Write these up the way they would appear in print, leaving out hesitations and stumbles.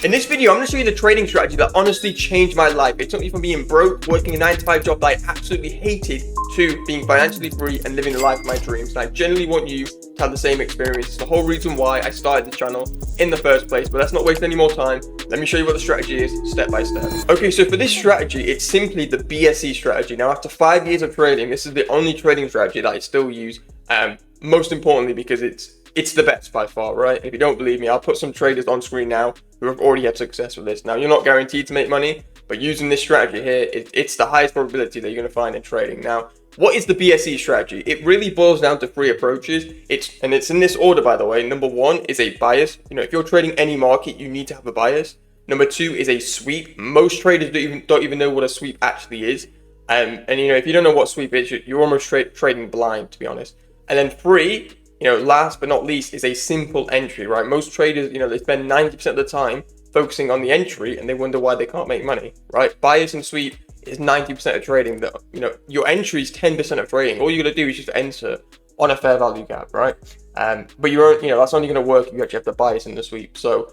In this video, I'm going to show you the trading strategy that honestly changed my life. It took me from being broke, working a 9-to-5 job that I absolutely hated, to being financially free and living the life of my dreams. And I genuinely want you to have the same experience. It's the whole reason why I started the channel in the first place. But let's not waste any more time. Let me show you what the strategy is step by step. Okay, so for this strategy, it's simply the BSE strategy. Now, after 5 years of trading, this is the only trading strategy that I still use. Most importantly, because it's the best by far, right? If you don't believe me, I'll put some traders on screen now who have already had success with this. Now, you're not guaranteed to make money, but using this strategy here, it's the highest probability that you're going to find in trading. Now, what is the BSE strategy? It really boils down to 3 approaches. It's in this order, by the way. Number 1 is a bias. If you're trading any market, you need to have a bias. Number 2 is a sweep. Most traders don't even know what a sweep actually is. And if you don't know what sweep is, you're almost trading blind, to be honest. And then 3, last but not least, is a simple entry, right? Most traders, they spend 90% of the time focusing on the entry and they wonder why they can't make money, right? Bias and sweep is 90% of trading. Your entry is 10% of trading. All you got to do is just enter on a fair value gap, right? But that's only going to work if you actually have the bias and the sweep. So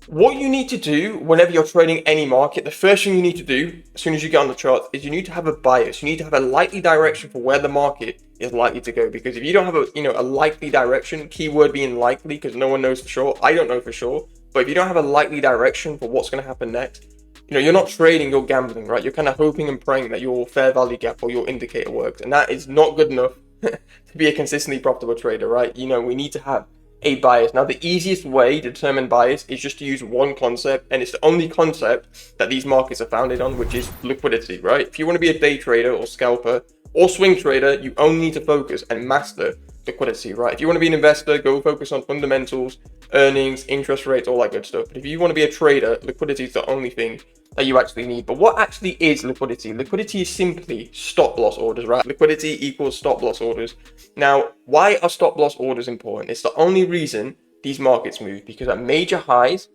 what you need to do whenever you're trading any market, the first thing you need to do as soon as you get on the chart is you need to have a bias. You need to have a likely direction for where the market is likely to go. Because if you don't have a likely direction, keyword being likely, because no one knows for sure, I don't know for sure, but if you don't have a likely direction for what's going to happen next, you're not trading, you're gambling, right? You're kind of hoping and praying that your fair value gap or your indicator works, and that is not good enough to be a consistently profitable trader, right? We need to have a bias. Now, the easiest way to determine bias is just to use one concept, and it's the only concept that these markets are founded on, which is liquidity, right? If you want to be a day trader or scalper or swing trader, you only need to focus and master liquidity, right? If you want to be an investor, go focus on fundamentals, earnings, interest rates, all that good stuff. But if you want to be a trader, liquidity is the only thing that you actually need. But what actually is liquidity? Liquidity is simply stop loss orders, right? Liquidity equals stop loss orders. Now, why are stop loss orders important? It's the only reason these markets move, because at major highs,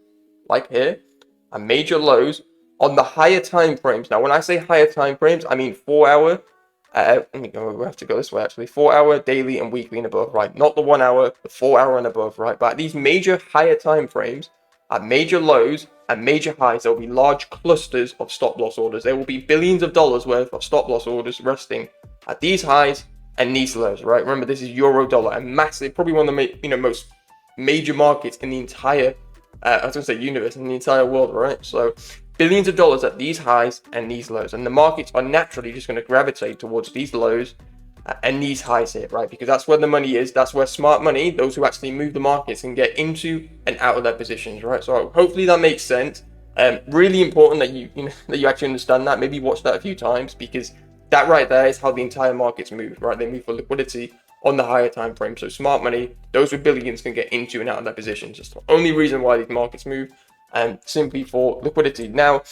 like here, and major lows on the higher time frames. Now, when I say higher time frames, I mean 4 hour. We have to go this way actually. 4 hour, daily, and weekly and above, right? Not the 1 hour, the 4 hour and above, right? But at these major higher time frames, at major lows and major highs, there will be large clusters of stop loss orders. There will be billions of dollars worth of stop loss orders resting at these highs and these lows, right? Remember, this is euro dollar, and massive, probably one of the most major markets in the entire, I was gonna say universe, in the entire world, right? So billions of dollars at these highs and these lows, and the markets are naturally just going to gravitate towards these lows and these highs here, right? Because that's where the money is. That's where smart money, those who actually move the markets, can get into and out of their positions, right? So hopefully that makes sense. Really important that you actually understand that. Maybe watch that a few times, because that right there is how the entire markets move, right? They move for liquidity on the higher time frame. So smart money, those with billions, can get into and out of their positions. It's the only reason why these markets move, and simply for liquidity. Now,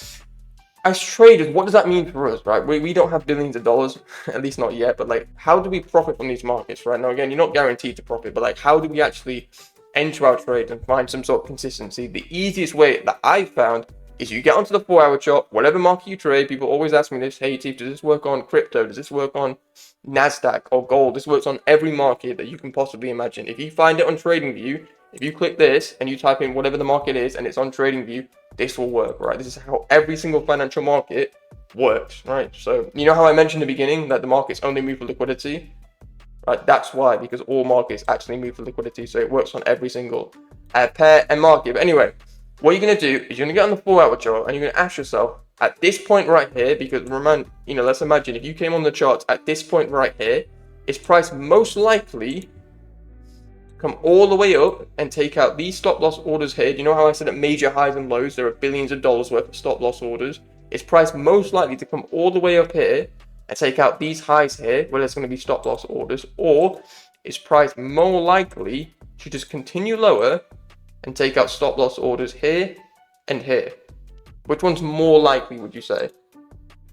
as traders, what does that mean for us, right? We don't have billions of dollars, at least not yet, but how do we profit from these markets, right? Now, again, you're not guaranteed to profit, but how do we actually enter our trade and find some sort of consistency? The easiest way that I've found is you get onto the 4 hour chart, whatever market you trade. People always ask me this: hey, Atif, does this work on crypto? Does this work on NASDAQ or gold? This works on every market that you can possibly imagine. If you find it on TradingView, if you click this and you type in whatever the market is and it's on TradingView, this will work, right? This is how every single financial market works, right? So how I mentioned in the beginning that the markets only move for liquidity, right? That's why, because all markets actually move for liquidity. So it works on every single pair and market. But anyway, what you're going to do is you're going to get on the 4 hour chart and you're going to ask yourself at this point right here, because remember, let's imagine if you came on the charts at this point right here, is price most likely come all the way up and take out these stop loss orders here? Do you know how I said at major highs and lows there are billions of dollars worth of stop loss orders? Is price most likely to come all the way up here and take out these highs here where there's going to be stop loss orders, or is price more likely to just continue lower and take out stop loss orders here and here? Which one's more likely, would you say?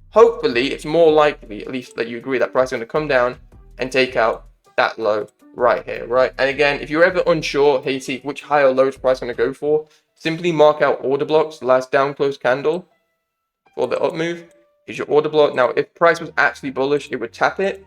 Hopefully it's more likely, at least, that you agree that price is going to come down and take out that low right here, right? And again, if you're ever unsure, hey, see which high or low is price going to go for, simply mark out order blocks. The last down close candle for the up move is your order block. Now, if price was actually bullish, it would tap it,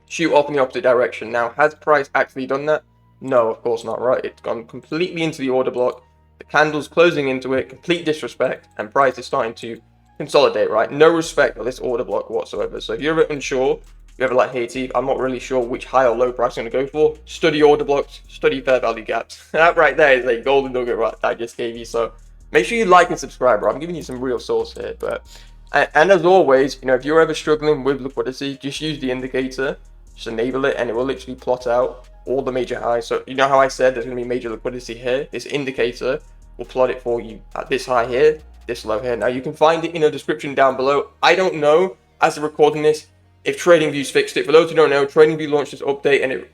shoot off in the opposite direction. Now, has price actually done that? No, of course not, right? It's gone completely into the order block, the candle's closing into it, complete disrespect, and price is starting to consolidate, right? No respect for this order block whatsoever. So if you're ever unsure, if you're ever like, hey Atif, I'm not really sure which high or low price I'm going to go for, study order blocks, study fair value gaps. That right there is a golden nugget right that I just gave you. So make sure you like and subscribe, bro. I'm giving you some real source here. And as always, you know, if you're ever struggling with liquidity, just use the indicator, just enable it, and it will literally plot out all the major highs. So you know how I said there's going to be major liquidity here? This indicator will plot it for you at this high here, this low here. Now you can find it in the description down below. I don't know, as of recording this, if TradingView's fixed it. For those who don't know, TradingView launched this update, and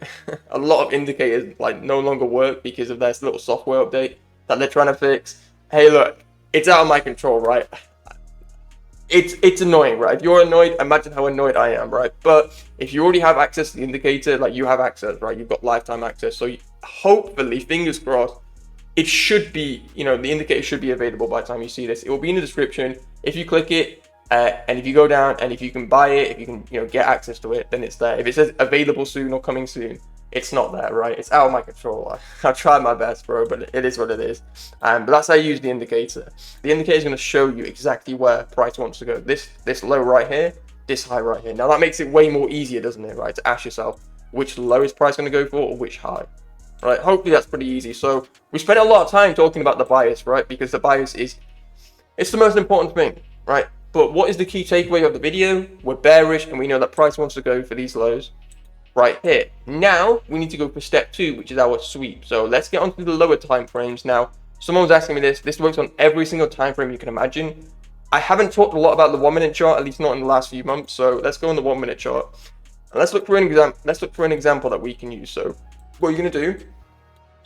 a lot of indicators like no longer work because of this little software update that they're trying to fix. Hey, look, it's out of my control, right? It's annoying, right? If you're annoyed, imagine how annoyed I am, right? But if you already have access to the indicator, like you have access, right? You've got lifetime access. So hopefully, fingers crossed, it should be, you know, the indicator should be available by the time you see this. It will be in the description. If you click it, and if you go down, and if you can buy it, if you can, you know, get access to it, then it's there. If it says available soon or coming soon, it's not there, right? It's out of my control. I've tried my best, bro, but it is what it is. But that's how you use the indicator. The indicator is going to show you exactly where price wants to go. This low right here, this high right here. Now that makes it way more easier, doesn't it, right? To ask yourself which low is price going to go for or which high, right? Hopefully that's pretty easy. So we spent a lot of time talking about the bias, right? Because the bias it's the most important thing, right? But what is the key takeaway of the video? We're bearish, and we know that price wants to go for these lows right here. Now we need to go for step 2, which is our sweep. So let's get onto the lower time frames. Now someone was asking me this works on every single time frame you can imagine. I haven't talked a lot about the 1 minute chart, at least not in the last few months. So let's go on the 1 minute chart and let's look for an example that we can use. So what you're going to do,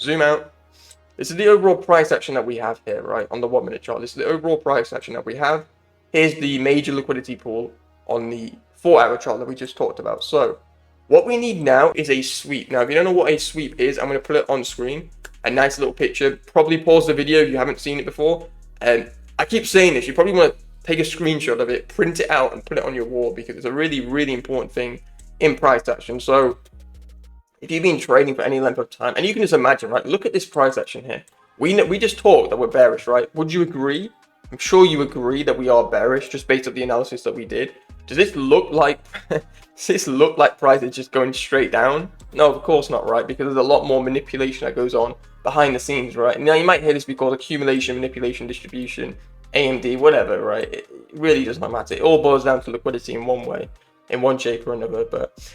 zoom out. This is the overall price action that we have here, right? On the 1 minute chart, this is the overall price action that we have. Here's the major liquidity pool on the 4-hour chart that we just talked about. So what we need now is a sweep. Now, if you don't know what a sweep is, I'm going to put it on screen. A nice little picture. Probably pause the video if you haven't seen it before. And I keep saying this. You probably want to take a screenshot of it, print it out, and put it on your wall because it's a really, really important thing in price action. So if you've been trading for any length of time, and you can just imagine, right? Look at this price action here. We just talked that we're bearish, right? Would you agree? I'm sure you agree that we are bearish just based on the analysis that we did. Does this look like price is just going straight down? No, of course not, right? Because there's a lot more manipulation that goes on behind the scenes, right? Now you might hear this be called accumulation, manipulation, distribution, AMD, whatever, right? It really does not matter. It all boils down to liquidity in one way, in one shape or another. But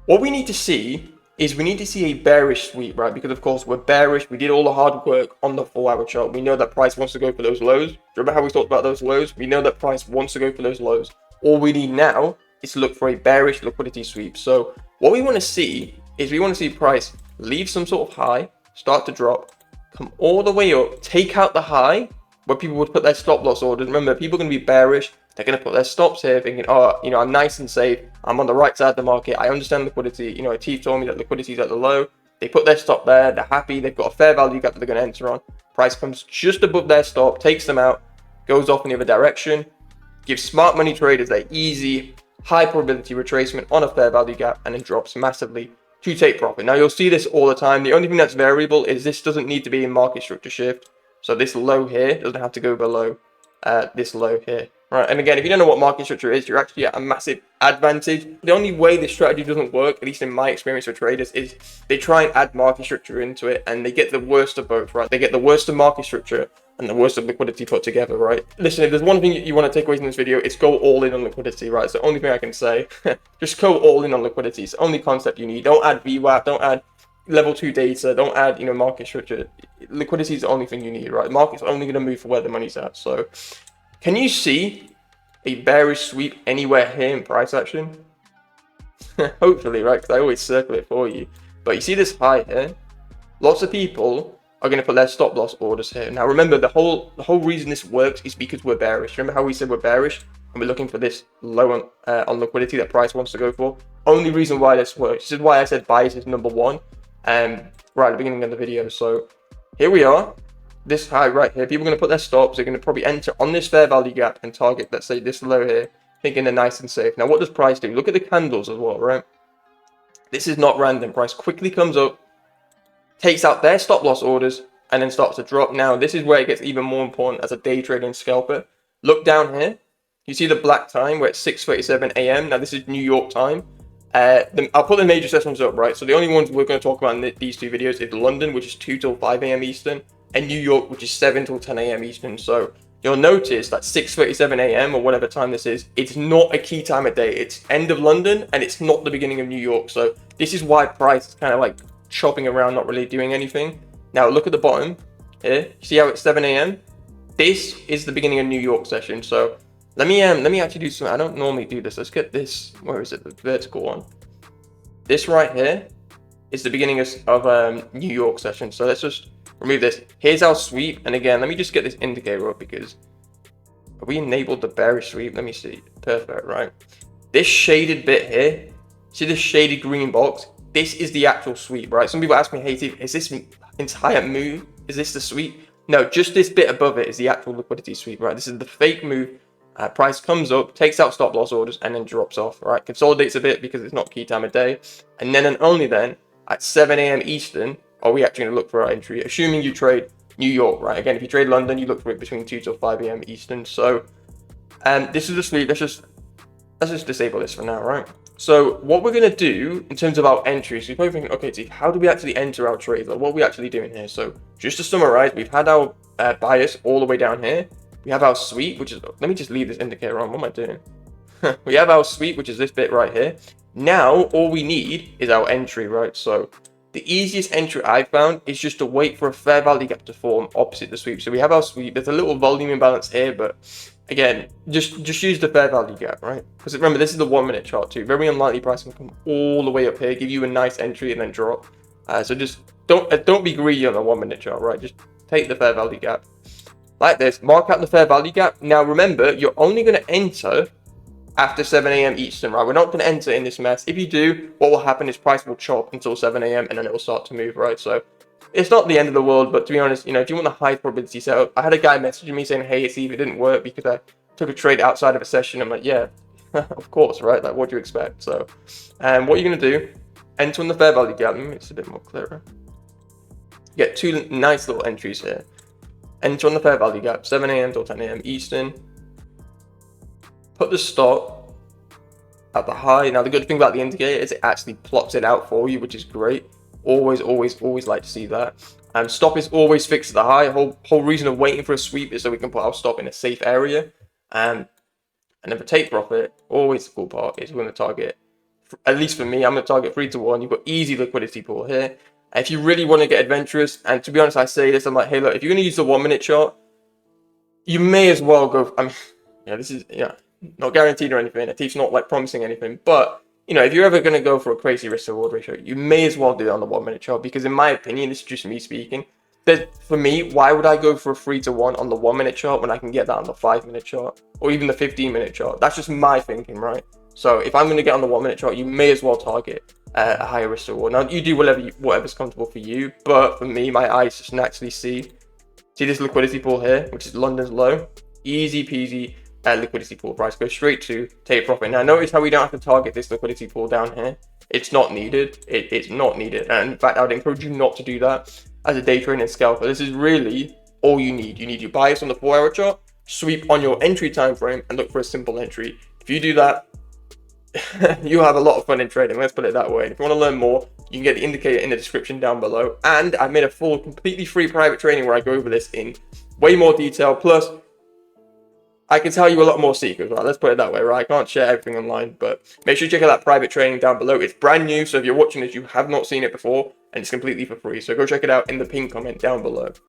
what we need to see is we need to see a bearish sweep, right? Because of course we're bearish. We did all the hard work on the 4-hour chart. We know that price wants to go for those lows. Remember how we talked about those lows? We know that price wants to go for those lows. All we need now is to look for a bearish liquidity sweep. So what we want to see is we want to see price leave some sort of high, start to drop, come all the way up, take out the high where people would put their stop loss orders. Remember, people are going to be bearish. They're going to put their stops here thinking, oh, you know, I'm nice and safe. I'm on the right side of the market. I understand liquidity. You know, Atif told me that liquidity is at the low. They put their stop there. They're happy. They've got a fair value gap that they're going to enter on. Price comes just above their stop, takes them out, goes off in the other direction, gives smart money traders that easy, high probability retracement on a fair value gap, and then drops massively to take profit. Now, you'll see this all the time. The only thing that's variable is this doesn't need to be a market structure shift. So this low here doesn't have to go below this low here. Right, and again, if you don't know what market structure is, you're actually at a massive advantage. The only way this strategy doesn't work, at least in my experience with traders, is they try and add market structure into it, and they get the worst of both, right? They get the worst of market structure and the worst of liquidity put together, right? Listen, if there's one thing you want to take away from this video, it's go all in on liquidity, right? It's the only thing I can say. Just go all in on liquidity. It's the only concept you need. Don't add VWAP, don't add level 2 data, don't add, you know, market structure. Liquidity is the only thing you need, right? The market's only going to move for where the money's at. So can you see a bearish sweep anywhere here in price action? Hopefully, right? Because I always circle it for you. But you see this high here? Lots of people are going to put their stop loss orders here. Now remember, the whole reason this works is because we're bearish. Remember how we said we're bearish and we're looking for this low on liquidity that price wants to go for? Only reason why this works. This is why I said bias is number 1 right at the beginning of the video. So here we are. This high right here, people are going to put their stops. They're going to probably enter on this fair value gap and target, let's say, this low here, thinking they're nice and safe. Now, what does price do? Look at the candles as well, right? This is not random. Price quickly comes up, takes out their stop loss orders, and then starts to drop. Now, this is where it gets even more important as a day trader and scalper. Look down here. You see the black time where it's 6:37 a.m. Now, this is New York time. I'll put the major sessions up, right? So the only ones we're going to talk about in these two videos is London, which is 2 till 5 a.m. Eastern, and New York, which is 7 till 10 a.m. Eastern. So you'll notice that 6:37 a.m. or whatever time this is, it's not a key time of day. It's end of London, and it's not the beginning of New York. So this is why price is kind of like chopping around, not really doing anything. Now look at the bottom here. See how it's 7 a.m.? This is the beginning of New York session. So let me actually do something. I don't normally do this. Let's get this. Where is it? The vertical one. This right here is the beginning of New York session. So let's just remove this. Here's our sweep. And again, let me just get this indicator up because we enabled the bearish sweep. Let me see. Perfect, right? This shaded bit here. See this shaded green box? This is the actual sweep, right? Some people ask me, hey, is this entire move? Is this the sweep? No, just this bit above it is the actual liquidity sweep, right? This is the fake move. Price comes up, takes out stop loss orders, and then drops off, right? Consolidates a bit because it's not key time of day. And then and only then, at 7 a.m. Eastern, are we actually going to look for our entry, assuming you trade New York, right? Again, if you trade London, you look for it between 2 till 5 a.m. Eastern. So this is the sweep. Let's just disable this for now, right? So what we're going to do in terms of our entries, you're probably thinking, okay, Atif, how do we actually enter our trades? Like, what are we actually doing here? So just to summarize, we've had our bias all the way down here. We have our sweep, which is, let me just leave this indicator on. What am I doing? We have our sweep, which is this bit right here. Now, all we need is our entry, right? So the easiest entry I've found is just to wait for a fair value gap to form opposite the sweep. So we have our sweep. There's a little volume imbalance here, but again, just use the fair value gap, right? Because remember, this is the 1 minute chart too. Very unlikely price can come all the way up here, give you a nice entry and then drop. So just don't be greedy on the 1 minute chart, right? Just take the fair value gap. Like this, mark out the fair value gap. Now remember, you're only going to enter after 7 a.m. Eastern, right? We're not going to enter in this mess. If you do, what will happen is price will chop until 7 a.m. and then it will start to move, right? So it's not the end of the world, but to be honest, if you want a high probability setup, I had a guy messaging me saying, hey, Steve, it didn't work because I took a trade outside of a session. I'm like, yeah, of course, right? Like, what do you expect? So what you're going to do, enter on the fair value gap. Let me make this a bit more clearer. Get two nice little entries here. Enter on the fair value gap, 7 a.m. till 10 a.m. Eastern. Put the stop at the high. Now, the good thing about the indicator is it actually plots it out for you, which is great. Always like to see that. Stop is always fixed at the high. Whole reason of waiting for a sweep is so we can put our stop in a safe area. And then for take profit, always the cool part is we're going to target, at least for me, I'm going to target 3 to 1. You've got easy liquidity pool here. If you really want to get adventurous, and to be honest, I say this, I'm like, hey, look, if you're going to use the 1 minute chart, you may as well go, this is, not guaranteed or anything. Atif's not like promising anything, but if you're ever going to go for a crazy risk reward ratio, you may as well do it on the 1 minute chart, because in my opinion, this is just me speaking, that for me, why would I go for a 3 to 1 on the 1 minute chart when I can get that on the 5 minute chart or even the 15 minute chart? That's just my thinking, right? So if I'm going to get on the 1 minute chart, you may as well target a higher risk reward. Now you do whatever's comfortable for you, but for me, my eyes just naturally see this liquidity pool here, which is London's low. Easy peasy liquidity pool. Price goes straight to take profit. Now notice how we don't have to target this liquidity pool down here. It's not needed. It's not needed, and in fact, I would encourage you not to do that as a day trader and scalper. This is really all you need. You need your bias on the 4-hour chart, sweep on your entry time frame, and look for a simple entry. If you do that, you have a lot of fun in trading. Let's put it that way. And if you want to learn more, you can get the indicator in the description down below. And I've made a full, completely free private training where I go over this in way more detail. Plus, I can tell you a lot more secrets, right? Let's put it that way, right? I can't share everything online, but make sure you check out that private training down below. It's brand new, so if you're watching this, you have not seen it before, and it's completely for free. So go check it out in the pinned comment down below.